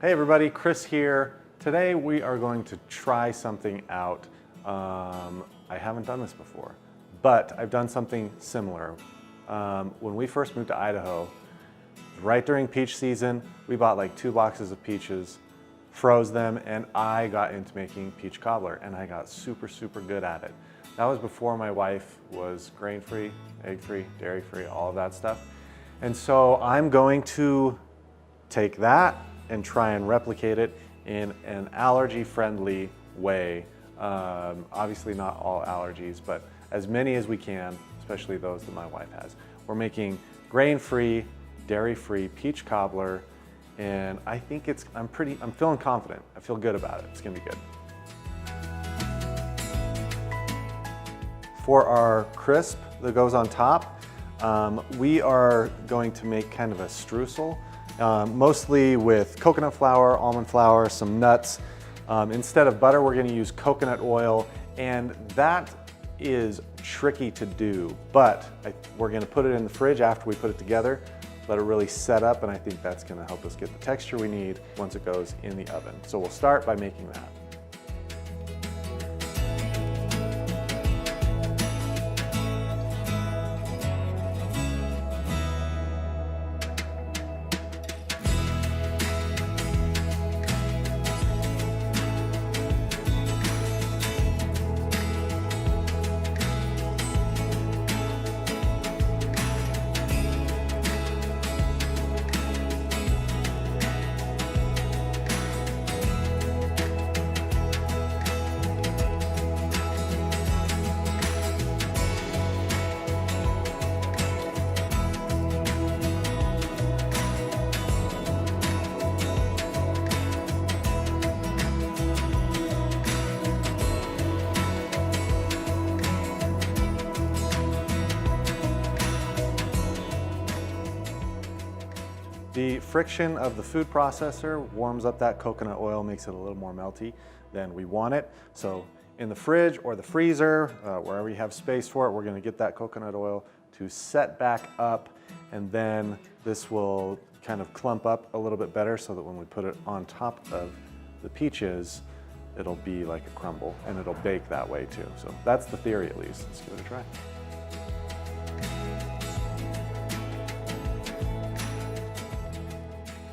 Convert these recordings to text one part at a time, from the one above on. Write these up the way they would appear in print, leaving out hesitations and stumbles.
Hey everybody, Chris here. Today we are going to try something out. I haven't done this before, but I've done something similar. When we first moved to Idaho, right during peach season, we bought like 2 boxes of peaches, froze them, and I got into making peach cobbler, and I got super good at it. That was before my wife was grain-free, egg-free, dairy-free, all of that stuff. And so I'm going to take that and try and replicate it in an allergy-friendly way. Obviously not all allergies, but as many as we can, especially those that my wife has. We're making grain-free, dairy-free peach cobbler, and I think I'm feeling confident. I feel good about it. It's gonna be good. For our crisp that goes on top, we are going to make kind of a streusel. Mostly with coconut flour, almond flour, some nuts. Instead of butter, we're gonna use coconut oil, and that is tricky to do, but we're gonna put it in the fridge after we put it together, let it really set up, and I think that's gonna help us get the texture we need once it goes in the oven. So we'll start by making that. The friction of the food processor warms up that coconut oil, makes it a little more melty than we want it. So in the fridge or the freezer, wherever you have space for it, we're gonna get that coconut oil to set back up, and then this will kind of clump up a little bit better so that when we put it on top of the peaches, it'll be like a crumble, and it'll bake that way too. So that's the theory at least. Let's give it a try.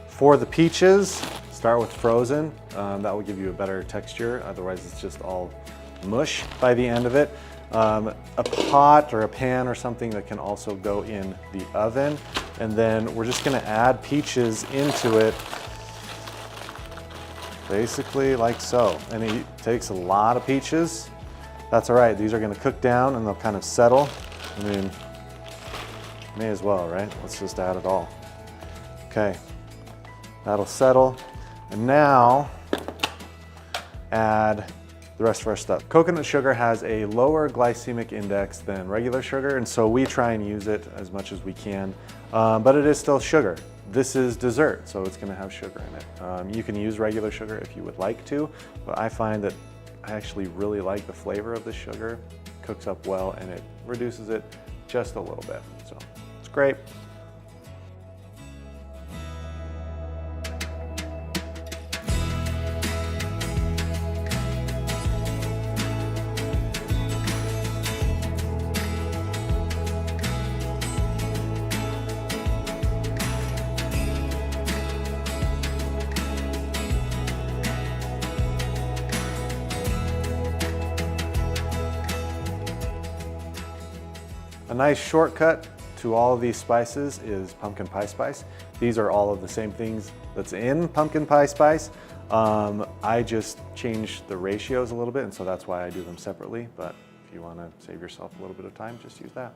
For the peaches, start with frozen. That will give you a better texture. Otherwise, it's just all mush by the end of it. A pot or a pan or something that can also go in the oven. And then we're just gonna add peaches into it, basically like so. And it takes a lot of peaches. That's all right, these are gonna cook down and they'll kind of settle. I mean, may as well, right? Let's just add it all. Okay. That'll settle, and now add the rest of our stuff. Coconut sugar has a lower glycemic index than regular sugar, and so we try and use it as much as we can, but it is still sugar. This is dessert, so it's gonna have sugar in it. You can use regular sugar if you would like to, but I find that I actually really like the flavor of the sugar. It cooks up well, and it reduces it just a little bit, so it's great. A nice shortcut to all of these spices is pumpkin pie spice. These are all of the same things that's in pumpkin pie spice. I just changed the ratios a little bit, and so that's why I do them separately. But if you want to save yourself a little bit of time, just use that.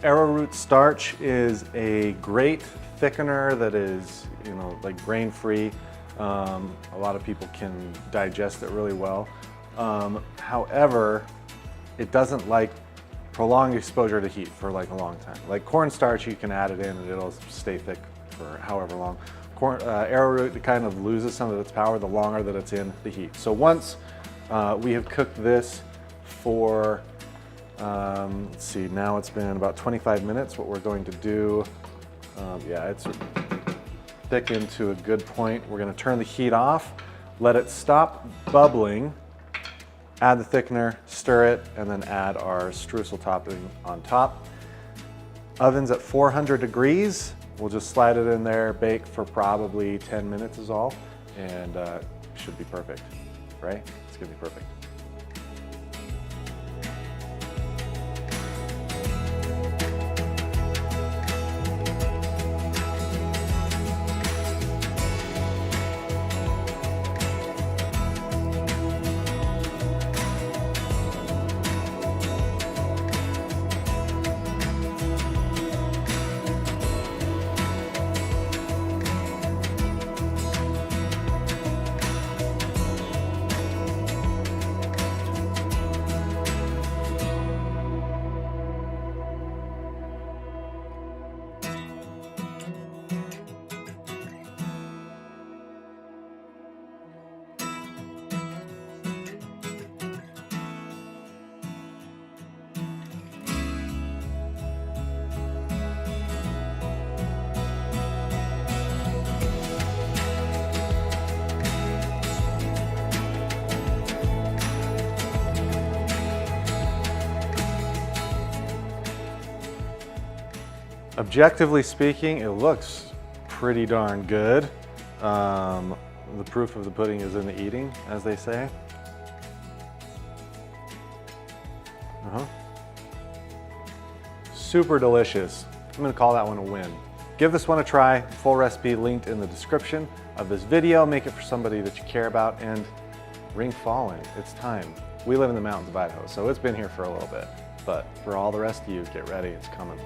Arrowroot starch is a great thickener that is, like grain-free. A lot of people can digest it really well. However, it doesn't like prolonged exposure to heat for like a long time. Like cornstarch, you can add it in and it'll stay thick for however long. Arrowroot, it kind of loses some of its power the longer that it's in the heat. So once we have cooked this for, let's see, now it's been about 25 minutes. What we're going to do, yeah, it's thickened to a good point. We're going to turn the heat off, let it stop bubbling, add the thickener, stir it, and then add our streusel topping on top. Oven's at 400 degrees. We'll just slide it in there, bake for probably 10 minutes is all, and should be perfect, right? It's gonna be perfect. Objectively speaking, it looks pretty darn good. The proof of the pudding is in the eating, as they say. Super delicious. I'm gonna call that one a win. Give this one a try. Full recipe linked in the description of this video. Make it for somebody that you care about, and ring fall in. It's time. We live in the mountains of Idaho, so it's been here for a little bit. But for all the rest of you, get ready, it's coming.